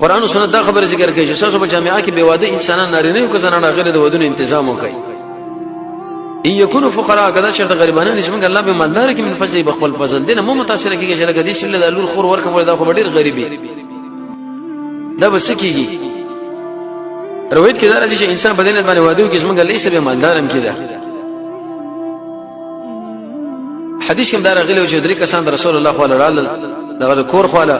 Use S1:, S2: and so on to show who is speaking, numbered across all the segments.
S1: قران او سنت دا خبره ذکر کوي چې تاسو په جامعه کې به واده انسانان نارینه او زنانه غیر د ودونو تنظیم وکړي ان يكونوا فقراء کدا چې د غریبانو نشمن الله به مالدار کې من فضل بخل فضل دینه مو متاثر کیږي چې لکه دې شله د لور خور ورکم ولدا خو ډیر غریبي دا بس کیږي روایت کې دا راځي چې انسان بدن باندې واده کوي چې موږ له سبب مالدار هم کیده حدیث کې دا راغلی چې درې کسان رسول الله صلی الله علیه وسلم دغه کور خواله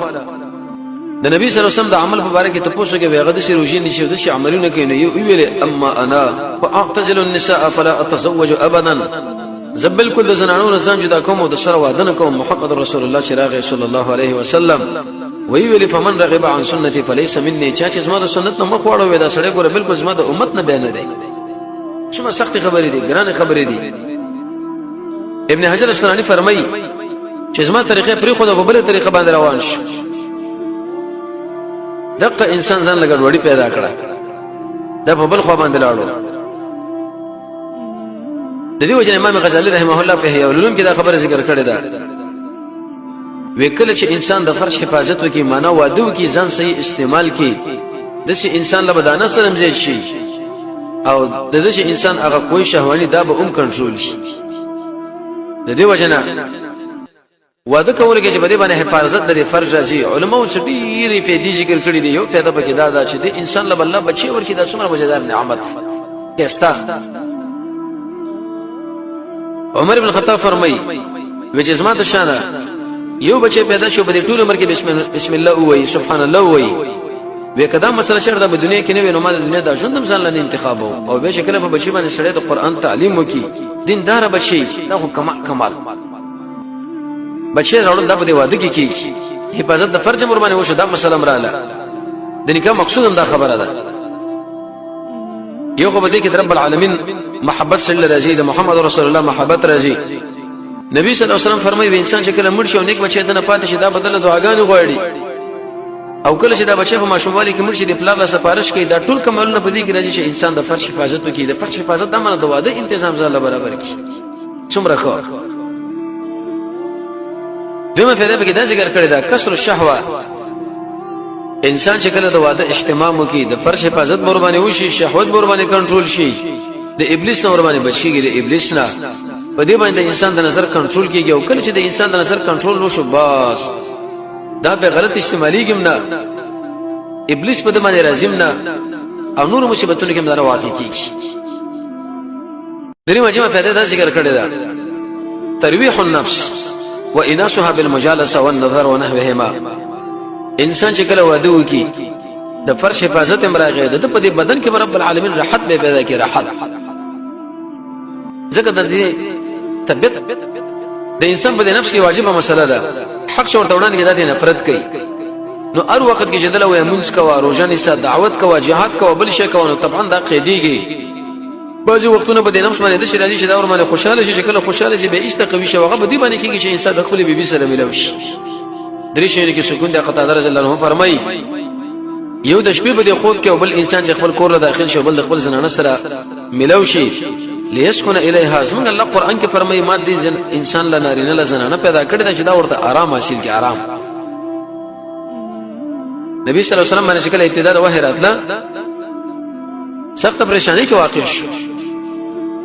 S1: د نبی صلی الله علیه وسلم د عمل په اړه کې تاسو کې ویغه د شروجي نشي د شي عملونه کوي یو ویل اما انا واعتزل النساء فلا اتزوج ابدا زبل كل زنانون زان جدا کوم او د سره واده نه کوم محمد رسول الله چراغ صلی الله علیه وسلم ویل فمن رغب عن سنتي فليس مني چا چې زما د سنت نه مخ واړو وې دا سړی ګوره بالکل زما د امت نه بیان دی څومره سخت خبرې دي ګران خبرې دي ابن حجر اسقلانی فرمایي چې زما طریقې پرې خو د بل طریقه باندې روان شو دغه انسان ځان لګړ وړي پیدا کړه د په بل خو باندې لاړو د دې وجه امام غزالی رحمه الله په احیاء العلوم کې دا خبره ذکر کړې ده وکله چې انسان د فرش حفاظت وکي معنا واده وکي ځان صحیح استعمال کړي د شي انسان له بدانه سره مزید شي او د دې انسان هغه کوئی شهواني دا به کنټرول شي د دې وجه نه واده کول کې چې بده باندې حفاظت لري فرض راځي علماء چې ډېری فائدې ذکر کړې دي یو فائدہ پکې دا چې د انسان له الله بچي ورکی دا څومره مزیدار نعمت کېستا عمر بن الخطاب فرمایي وجه زما ته شانه یو بچي پیدا شو په ټول عمر کې بسم الله وایي سبحان الله وایي وکدا مسله چرته په دنیا کې نه وینم د دنیا د ژوند ځان لنی انتخاب او به شکل په بچي باندې سړی د قران تعلیم وکي دیندار بچي دا کمال بچی راوړل د په واده کې کیږي حفاظت د فرج مرمنه وشو دا مسله مراله د نکاح مقصود هم دا خبره ده یو خو بده کې رب العالمین محبت صلی الله علیه و محمد رسول الله محبت راځي نبی صلی الله علیه وسلم فرمایي انسان چې کله مړ شي او نیک بچی دنه پاتې شي دا بدله دعاګانې غواړي او کله چې دا بچی په ماشوموالي کې مړ شي د پلار له سفارش کوي دا ټول کمالونه په دې کې راځي چې انسان د فرج حفاظت وکړي د فرج حفاظت د امانت د واده تنظیم ځاله برابر کړي څومره ښه دغه فائدہ به دا ذکر کړی دا کسر الشهوه انسان چې کله د واده اهتمام وکړي د فرش حفاظت قرباني وشي شهوت قرباني کنټرول شي د ابلیس نه قرباني بچيږي د ابلیس نه په دې باندې انسان د نظر کنټرول کیږي او کله چې د انسان د نظر کنټرول وشو بس دا به غلط استعمالي ګم نه ابلیس په دې باندې راځم نه او نور مصیبتونو کې مدار واقع کیږي درې مجمع فائدہ دا ذکر کړی دا ترویح النفس واناسها بالمجالسه والنظر ونحوهما انسان چې کله واده وکي د فرش حفاظت امراغه د په دې بدن کې رب العالمین راحت به پیدا کړي راحت ځکه د دې طبيعت د انسان په نفس کې واجبه مسله ده حق شورته وړاندې کې د نفرت کوي نو هر وخت کې جدل او منځ کوا روزه نساء دعوت کوا jihad کوا بل شي کوا نو طبعا دا قیدیږي بعضی وختونه به د نفس باندې د شي راځي چې دا ور باندې خوشاله شي چې کله خوشاله شي به استقوي شي هغه به دی باندې کېږي چې انسان د خپل بیبي سره ملوي شي درې شي کې سکون د قطاده رضی الله عنه فرمایي یو د شپې په خوب کې بل انسان چې خپل کور له داخل شي بل د خپل زنانه سره ملوي شي ليسكن اليها څنګه الله قران کې فرمایي ما دې انسان له نارینه له زنانه پیدا کړی دا چې دا ورته آرام حاصل کی آرام نبی صلی الله علیه وسلم باندې شکل ابتدا د وحی راتله سخت پریشانی کې واقع شو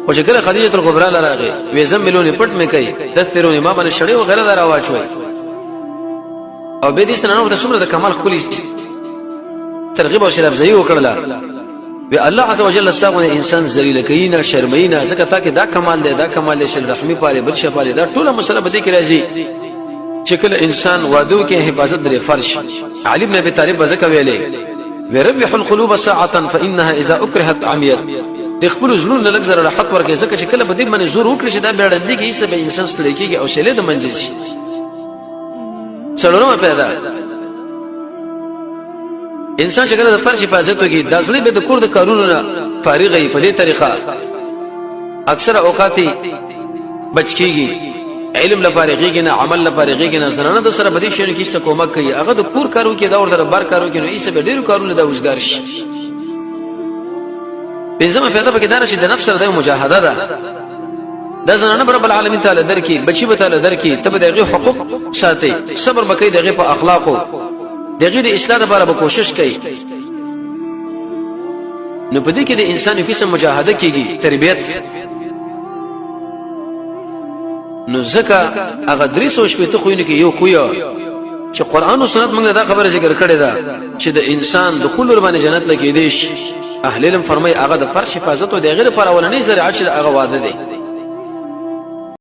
S1: او چې کله خدیجه کلبرا لراغه وې زملونی پټ مې کوي دثرونی ما باندې شړې او غیره دار आवाज وای او به دې ستنانو د څومره د کمال خولي ترغیب او شرف زئی وکړه وی الله عز وجل استغفر انسان ذلیل کینا شرمینا زکه تا کې دا کمال دی دا کمال دی شل رحمی پاله بل شپاله دا ټوله مسله به دې کې راځي چې کله انسان وادو کې حفاظت لري فرش علي بن ابي طالب زکه ویلې وربح القلوب ساعه فانها اذا اكرهت عميت تخبل زلون لګزر راحت ورکه زکه چې کله به دې باندې زور وکړي چې دا بیړندې کې ایسه به انسان ستړي کېږي او شلې د منځي شي څلورمه پیدا انسان چې کله د فرش حفاظت وکړي د ځلې به د کور د کارونو نه فارغ وي په دې طریقه اکثر اوقات بچ کېږي علم لپارغيږي نه عمل لپارغيږي نه زنانه د سره بدی شي کیسه کومک کوي هغه د کور کارو کې دا ورته بار کارو کې نو ایسه به ډیرو کارونه د وزګار شي بنځمه فائدہ پکې دا چې د نفس سره د مجاهده ده د زنانه رب العالمین تعالی درکې بچي به تعالی درکې ته به دغه حقوق ساتي صبر بکې دغه په اخلاقو دغه د اصلاح لپاره به کوشش کوي نو په دې کې د انسان قسم مجاهده کیږي تربيت نو زکه هغه درې سوچ په ته خوینه کې یو خویا چې قران او سنت موږ دا خبره ذکر کړې ده چې د انسان دخول ور باندې جنت لګې دي اهل علم فرمای هغه د فرش حفاظت او د غیر پر اولنې ذریعہ چې هغه واده دي